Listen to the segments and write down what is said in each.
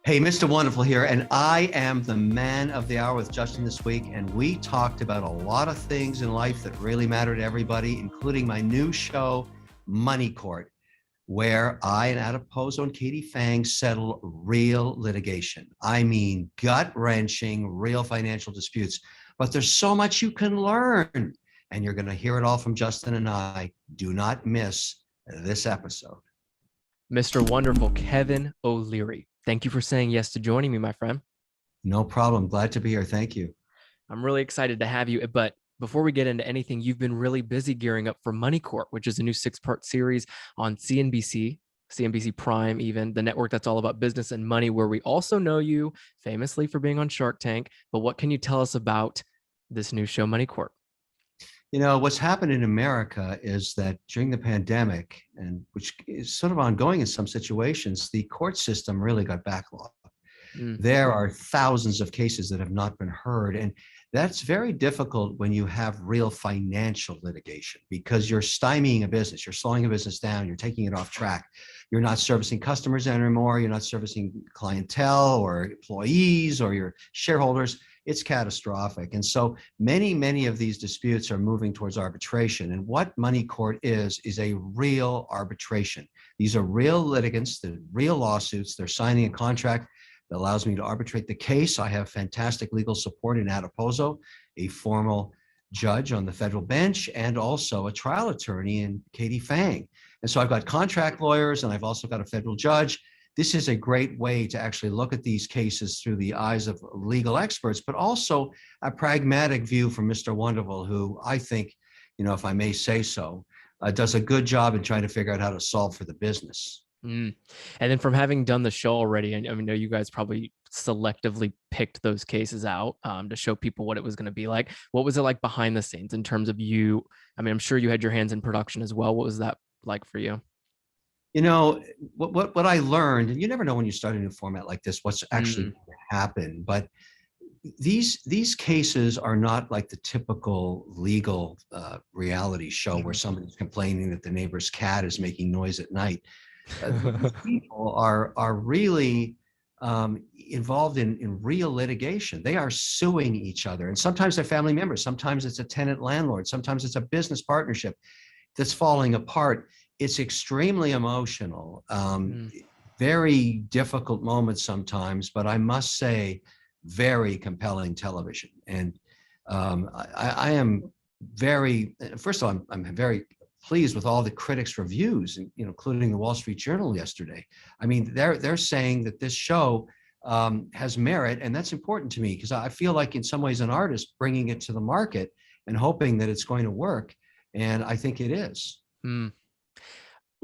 Hey, Mr. Wonderful here, and I am the man of the hour with Justin this week. And we talked about a lot of things in life that really matter to everybody, including my new show, Money Court, where I and Adam Pozo and Katie Fang settle real litigation. I mean, gut-wrenching, real financial disputes. But there's so much you can learn, and you're going to hear it all from Justin and I. Do not miss this episode. Mr. Wonderful, Kevin O'Leary. Thank you for saying yes to joining me, my friend. No problem. Glad to be here. Thank you. I'm really excited to have you. But before we get into anything, you've been really busy gearing up for Money Court, which is a new 6-part series on CNBC, CNBC Prime, even the network that's all about business and money, where we also know you famously for being on Shark Tank. But what can you tell us about this new show, Money Court? You know, what's happened in America is that during the pandemic, and which is sort of ongoing in some situations, the court system really got backlogged. There are thousands of cases that have not been heard. And that's very difficult when you have real financial litigation because you're stymieing a business, you're slowing a business down, you're taking it off track. You're not servicing customers anymore, you're not servicing clientele or employees or your shareholders. It's catastrophic. And so many of these disputes are moving towards arbitration. And what Money Court is a real arbitration. These are real litigants, the real lawsuits. They're signing a contract that allows me to arbitrate the case. I have fantastic legal support in Adam Pozo, a formal judge on the federal bench, and also a trial attorney in Katie Fang. And so I've got contract lawyers, and I've also got a federal judge. This is a great way to actually look at these cases through the eyes of legal experts, but also a pragmatic view from Mr. Wonderful, who I think, you know, if I may say so, does a good job in trying to figure out how to solve for the business. And then from having done the show already, I know you guys probably selectively picked those cases out to show people what it was going to be like. What was it like behind the scenes in terms of you? I mean, I'm sure you had your hands in production as well. What was that like for you? You know, what I learned, and you never know when you start a new format like this, what's actually going to happen. But these cases are not like the typical legal reality show where somebody's complaining that the neighbor's cat is making noise at night. People are really involved in real litigation. They are suing each other, and sometimes they're family members. Sometimes it's a tenant landlord. Sometimes it's a business partnership that's falling apart. It's extremely emotional, very difficult moments sometimes, but I must say, very compelling television. And I am very, first of all, I'm very pleased with all the critics' reviews, including the Wall Street Journal yesterday. I mean, they're saying that this show has merit, and that's important to me because I feel like in some ways an artist bringing it to the market and hoping that it's going to work, and I think it is.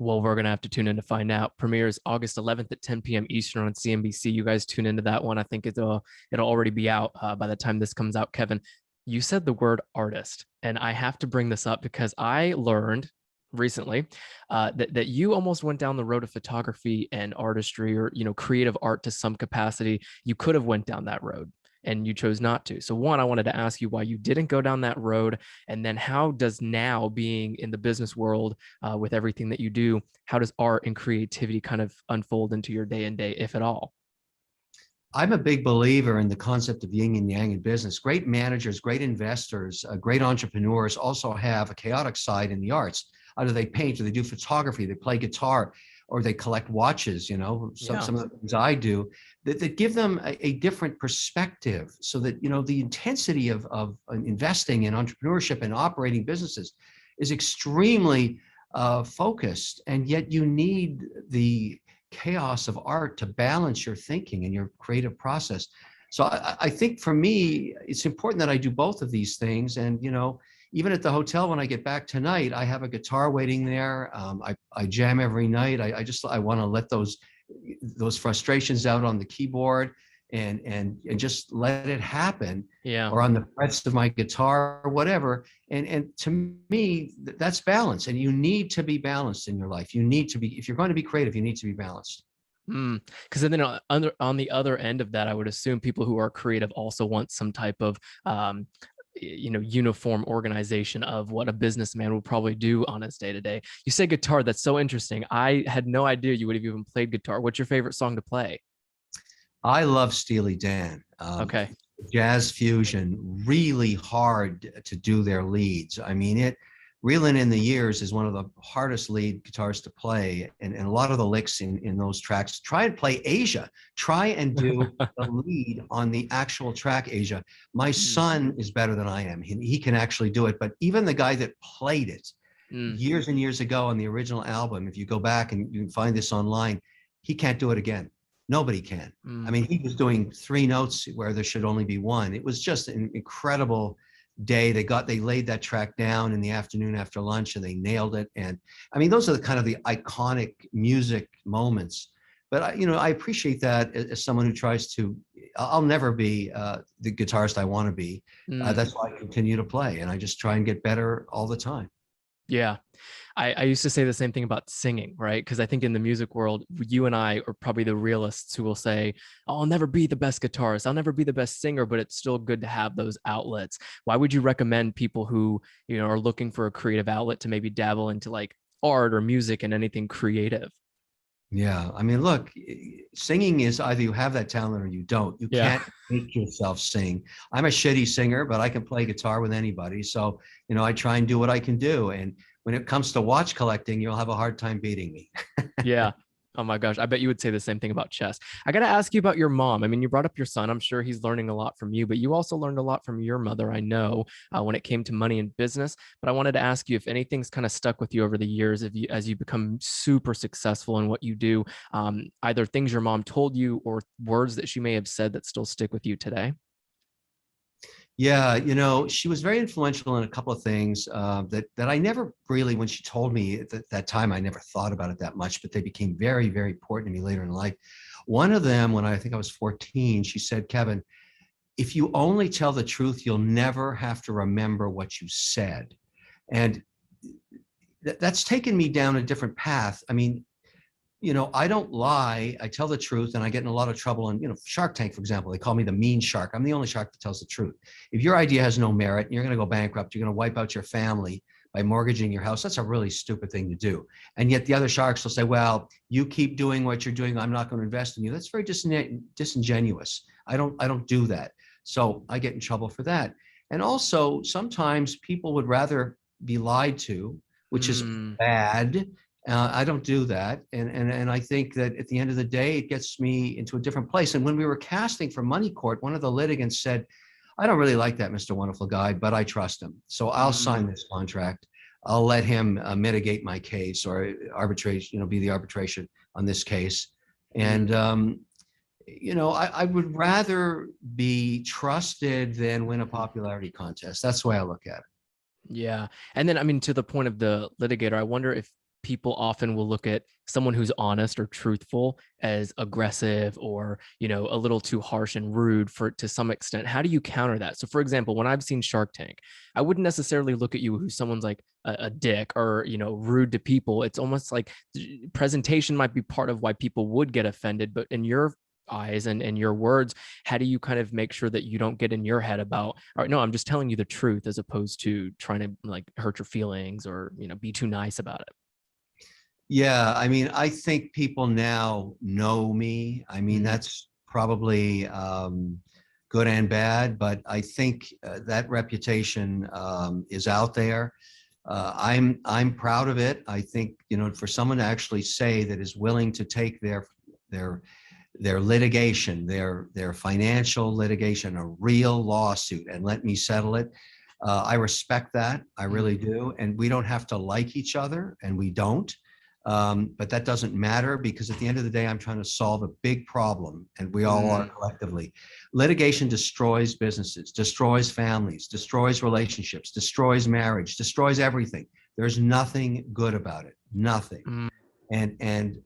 Well, we're going to have to tune in to find out. Premieres August 11th at 10 p.m. Eastern on CNBC. You guys tune into that one. I think it'll already be out by the time this comes out. Kevin, you said the word artist, and I have to bring this up because I learned recently that you almost went down the road of photography and artistry, or creative art to some capacity. You could have went down that road, and you chose not to. So one, I wanted to ask you why you didn't go down that road. And then how does now being in the business world with everything that you do, how does art and creativity kind of unfold into your day and day, if at all? I'm a big believer in the concept of yin and yang in business. Great managers, great investors, great entrepreneurs also have a chaotic side in the arts. Either they paint or they do photography, they play guitar, or they collect watches, some of the things I do that give them a different perspective so that, the intensity of investing in entrepreneurship and operating businesses is extremely focused. And yet you need the chaos of art to balance your thinking and your creative process. So I think for me, it's important that I do both of these things. And, even at the hotel, when I get back tonight, I have a guitar waiting there. I jam every night. I want to let those frustrations out on the keyboard and just let it happen. Yeah. Or on the frets of my guitar or whatever. And to me, that's balance. And you need to be balanced in your life. You need to be, if you're going to be creative, you need to be balanced. Because then on the other end of that, I would assume people who are creative also want some type of uniform organization of what a businessman would probably do on his day to day. You say guitar. That's so interesting. I had no idea you would have even played guitar. What's your favorite song to play? I love Steely Dan. Okay. Jazz fusion, really hard to do their leads. I mean, Reelin' in the Years is one of the hardest lead guitars to play. And a lot of the licks in those tracks, try and play Asia. Try and do the lead on the actual track, Asia. My Mm, son is better than I am. He can actually do it. But even the guy that played it mm, years and years ago on the original album, if you go back and you can find this online, he can't do it again. Nobody can. I mm. mean, he was doing three notes where there should only be one. It was just an incredible day. They laid that track down in the afternoon after lunch and they nailed it. And I mean, those are the kind of the iconic music moments. But I appreciate that as someone who tries to. I'll never be the guitarist I want to be. Mm. That's why I continue to play, and I just try and get better all the time. Yeah. I used to say the same thing about singing, right? Because I think in the music world, you and I are probably the realists who will say, "Oh, I'll never be the best guitarist. I'll never be the best singer, but it's still good to have those outlets." Why would you recommend people who, are looking for a creative outlet to maybe dabble into like art or music and anything creative? Yeah, I mean, look, singing is either you have that talent or you don't. You Yeah. can't make yourself sing. I'm a shitty singer, but I can play guitar with anybody. So, I try and do what I can do. And when it comes to watch collecting, you'll have a hard time beating me. Yeah. Oh my gosh. I bet you would say the same thing about chess. I got to ask you about your mom. I mean, you brought up your son. I'm sure he's learning a lot from you, but you also learned a lot from your mother, I know, when it came to money and business. But I wanted to ask you if anything's kind of stuck with you over the years, as you become super successful in what you do, either things your mom told you or words that she may have said that still stick with you today. Yeah, she was very influential in a couple of things that I never really, when she told me at that time, I never thought about it that much, but they became very, very important to me later in life. One of them, when I think I was 14, she said, "Kevin, if you only tell the truth, you'll never have to remember what you said." And that's taken me down a different path. I mean, I don't lie. I tell the truth, and I get in a lot of trouble. And Shark Tank, for example, they call me the mean shark. I'm the only shark that tells the truth. If your idea has no merit, and you're going to go bankrupt, you're going to wipe out your family by mortgaging your house. That's a really stupid thing to do. And yet the other sharks will say, "Well, you keep doing what you're doing. I'm not going to invest in you." That's very disingenuous. I don't do that. So I get in trouble for that. And also, sometimes people would rather be lied to, which is Mm, bad. I don't do that, and I think that at the end of the day, it gets me into a different place. And when we were casting for Money Court, one of the litigants said, "I don't really like that Mr. Wonderful Guy, but I trust him, so I'll sign mm, this contract. I'll let him mitigate my case or arbitrate, be the arbitration on this case." mm. And I would rather be trusted than win a popularity contest. That's the way I look at it. Yeah. And then, I mean, to the point of the litigator, I wonder if people often will look at someone who's honest or truthful as aggressive or, a little too harsh and rude to some extent. How do you counter that? So, for example, when I've seen Shark Tank, I wouldn't necessarily look at you who someone's like a dick or, rude to people. It's almost like presentation might be part of why people would get offended. But in your eyes and your words, how do you kind of make sure that you don't get in your head about, all right, no, I'm just telling you the truth, as opposed to trying to like hurt your feelings or be too nice about it? Yeah, I mean, I think people now know me. I mean, Mm, that's probably good and bad, but I think that reputation is out there. I'm proud of it. I think for someone to actually say that is willing to take their their litigation, their financial litigation, a real lawsuit, and let me settle it. I respect that. I mm, really do. And we don't have to like each other, and we don't. But that doesn't matter because at the end of the day, I'm trying to solve a big problem, and we all are mm, collectively. Litigation destroys businesses, destroys families, destroys relationships, destroys marriage, destroys everything. There's nothing good about it. Nothing. mm, And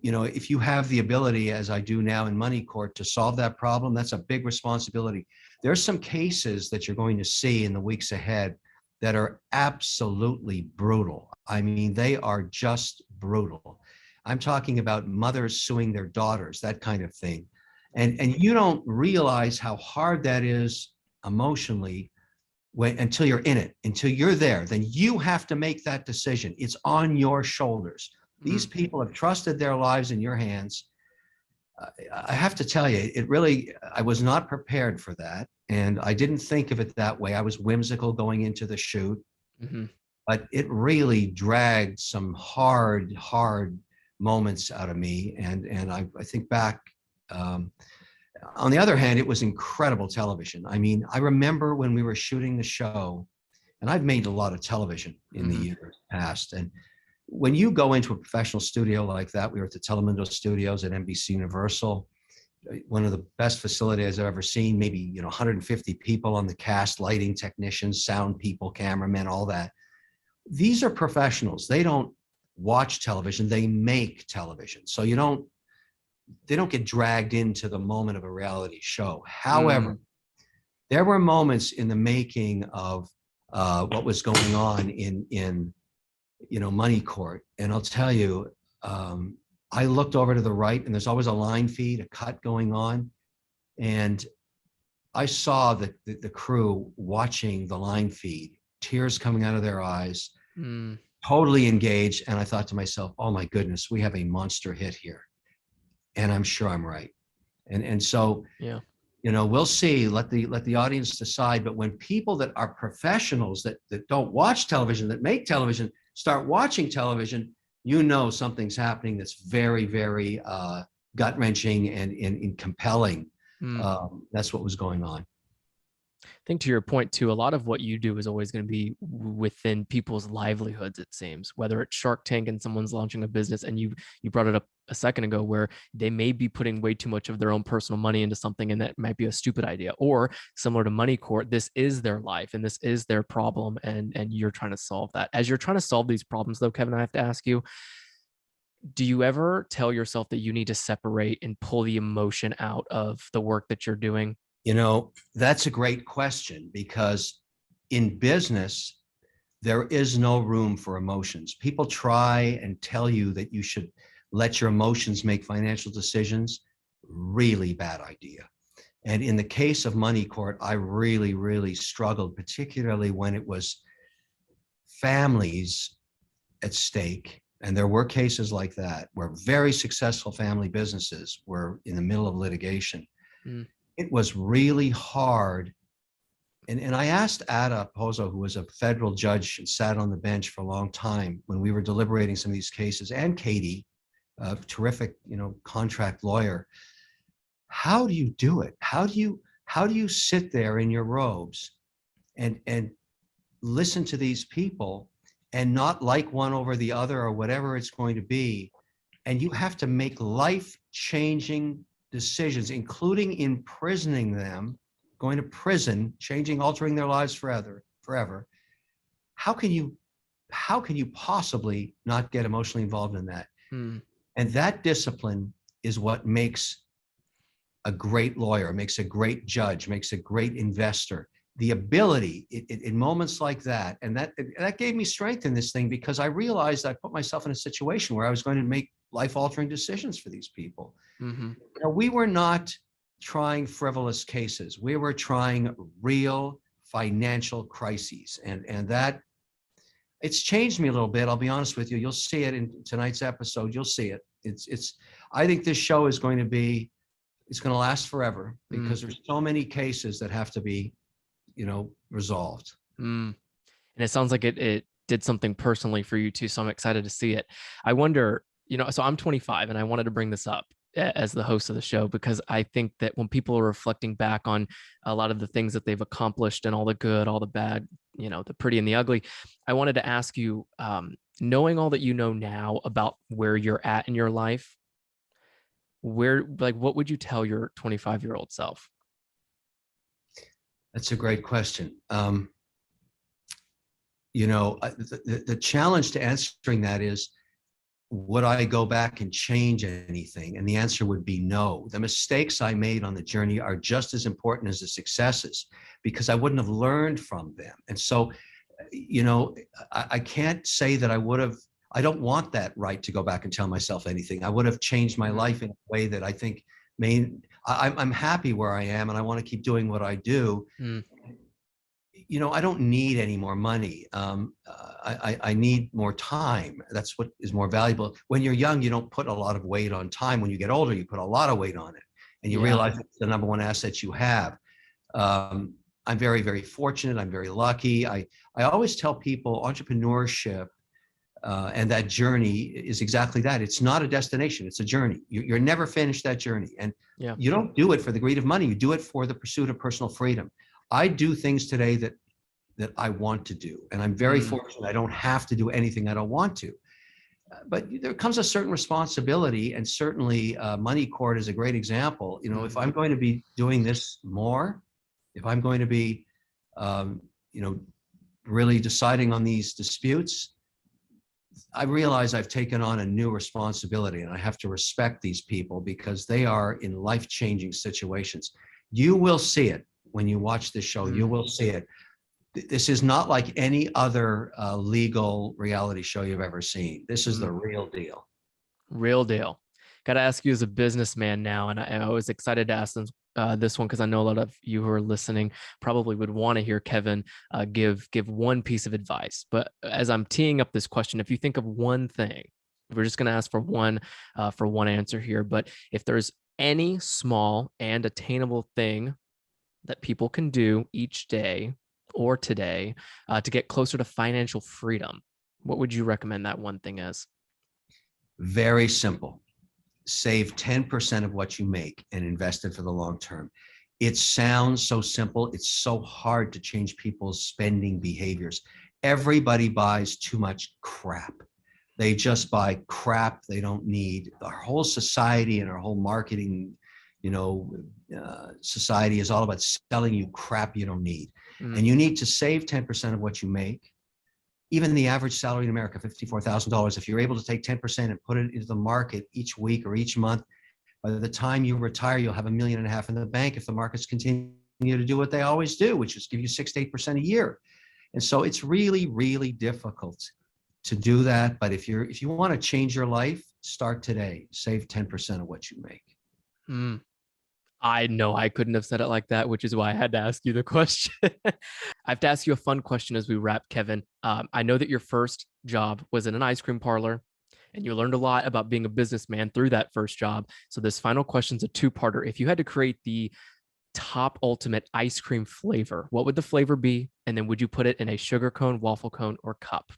if you have the ability, as I do now in Money Court, to solve that problem, that's a big responsibility. There's some cases that you're going to see in the weeks ahead that are absolutely brutal. I mean, they are just brutal. I'm talking about mothers suing their daughters, that kind of thing. And you don't realize how hard that is emotionally until you're in it, until you're there. Then you have to make that decision. It's on your shoulders. These mm. people have trusted their lives in your hands. I have to tell you, I was not prepared for that. And I didn't think of it that way. I was whimsical going into the shoot, Mm-hmm. but it really dragged some hard moments out of me. And I think back, on the other hand, it was incredible television. I mean, I remember when we were shooting the show, and I've made a lot of television in the years past. And when you go into a professional studio like that, we were at the Telemundo Studios at NBC Universal, one of the best facilities I've ever seen, maybe 150 people on the cast, lighting technicians, sound people, cameramen, all that. These are professionals. They don't watch television, they make television. So they don't get dragged into the moment of a reality show. However, there were moments in the making of what was going on in Money Court, and I'll tell you, I looked over to the right, and there's always a line feed, a cut going on, and I saw the crew watching the line feed, tears coming out of their eyes, totally engaged, and I thought to myself, oh my goodness, we have a monster hit here. And I'm sure I'm right. And so, yeah, we'll see, let the audience decide. But when people that are professionals that don't watch television, that make television, start watching television, something's happening that's very, very gut wrenching and compelling. That's what was going on. I think to your point too, a lot of what you do is always going to be within people's livelihoods, it seems, whether it's Shark Tank and someone's launching a business, and you brought it up a second ago, where they may be putting way too much of their own personal money into something, and that might be a stupid idea. Or similar to Money Court, this is their life and this is their problem, and you're trying to solve that. As you're trying to solve these problems though, Kevin, I have to ask you, do you ever tell yourself that you need to separate and pull the emotion out of the work that you're doing? That's a great question, because in business, there is no room for emotions. People try and tell you that you should let your emotions make financial decisions. Really bad idea. And in the case of Money Court, I really, really struggled, particularly when it was families at stake. And there were cases like that where very successful family businesses were in the middle of litigation. It was really hard. And I asked Ada Pozo, who was a federal judge and sat on the bench for a long time when we were deliberating some of these cases, and Katie, a terrific, contract lawyer, how do you do it? How do you sit there in your robes and listen to these people and not like one over the other or whatever it's going to be? And you have to make life-changing decisions, including imprisoning them, going to prison, altering their lives forever. How can you possibly not get emotionally involved in that? And that discipline is what makes a great lawyer, makes a great judge, makes a great investor. The ability in moments like that, and that gave me strength in this thing, because I realized I put myself in a situation where I was going to make life-altering decisions for these people. We were not trying frivolous cases. We were trying real financial crises, and that it's changed me a little bit. I'll be honest with you. You'll see it in tonight's episode. You'll see it. I think this show is going to last forever, because there's so many cases that have to be, resolved. And it sounds like it did something personally for you too. So I'm excited to see it. I wonder, so I'm 25, and I wanted to bring this up as the host of the show, because I think that when people are reflecting back on a lot of the things that they've accomplished, and all the good, all the bad, the pretty and the ugly, I wanted to ask you, knowing all that you know now about where you're at in your life, what would you tell your 25-year-old self? That's a great question. The challenge to answering that is, would I go back and change anything? And the answer would be no. The mistakes I made on the journey are just as important as the successes, because I wouldn't have learned from them. And so, I can't say that I would have. I don't want that right to go back and tell myself anything. I would have changed my life in a way that I think I'm happy where I am, and I want to keep doing what I do. I don't need any more money. I need more time. That's what is more valuable. When you're young, you don't put a lot of weight on time. When you get older, you put a lot of weight on it, and you Yeah. realize it's the number one asset you have. I'm very, very fortunate. I'm very lucky. I always tell people entrepreneurship and that journey is exactly that. It's not a destination. It's a journey. You're never finished that journey. And Yeah. you don't do it for the greed of money. You do it for the pursuit of personal freedom. I do things today that I want to do. And I'm very fortunate. I don't have to do anything I don't want to. But there comes a certain responsibility, and certainly Money Court is a great example. If I'm going to be doing this more, if I'm going to be, really deciding on these disputes, I realize I've taken on a new responsibility, and I have to respect these people because they are in life-changing situations. You will see it when you watch this show. You will see it. This is not like any other legal reality show you've ever seen. This is the real deal. Real deal. Got to ask you as a businessman now, and I was excited to ask them this one because I know a lot of you who are listening probably would want to hear Kevin give one piece of advice. But as I'm teeing up this question, if you think of one thing, we're just going to ask for one answer here. But if there's any small and attainable thing that people can do each day or today to get closer to financial freedom, what would you recommend that one thing is? Very simple. Save 10% of what you make and invest it for the long term. It sounds so simple. It's so hard to change people's spending behaviors. Everybody buys too much crap. They just buy crap they don't need. Our whole society and our whole marketing, society is all about selling you crap you don't need. And you need to save 10% of what you make. Even the average salary in America, $54,000, if you're able to take 10% and put it into the market each week or each month, by the time you retire, you'll have $1.5 million in the bank if the markets continue to do what they always do, which is give you 6 to 8% a year. And so it's really, really difficult to do that. But if you want to change your life, start today. Save 10% of what you make. I know I couldn't have said it like that, which is why I had to ask you the question. I have to ask you a fun question as we wrap, Kevin. I know that your first job was in an ice cream parlor, and you learned a lot about being a businessman through that first job. So this final question is a two-parter. If you had to create the top ultimate ice cream flavor, what would the flavor be? And then would you put it in a sugar cone, waffle cone, or cup?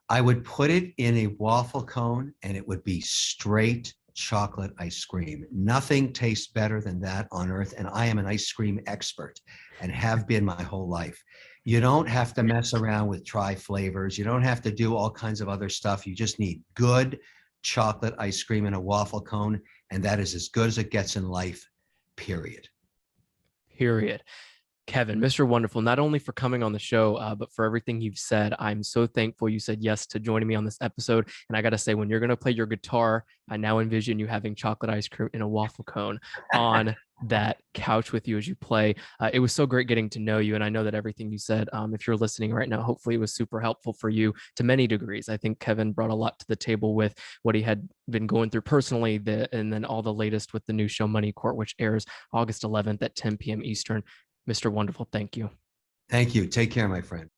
I would put it in a waffle cone, and it would be straight chocolate ice cream. Nothing tastes better than that on earth. And I am an ice cream expert and have been my whole life. You don't have to mess around with try flavors. You don't have to do all kinds of other stuff. You just need good chocolate ice cream in a waffle cone. And that is as good as it gets in life, period. Period. Kevin, Mr. Wonderful, not only for coming on the show, but for everything you've said. I'm so thankful you said yes to joining me on this episode. And I got to say, when you're going to play your guitar, I now envision you having chocolate ice cream in a waffle cone on that couch with you as you play. It was so great getting to know you. And I know that everything you said, if you're listening right now, hopefully it was super helpful for you to many degrees. I think Kevin brought a lot to the table with what he had been going through personally, and then all the latest with the new show Money Court, which airs August 11th at 10 p.m. Eastern. Mr. Wonderful, thank you. Thank you. Take care, my friend.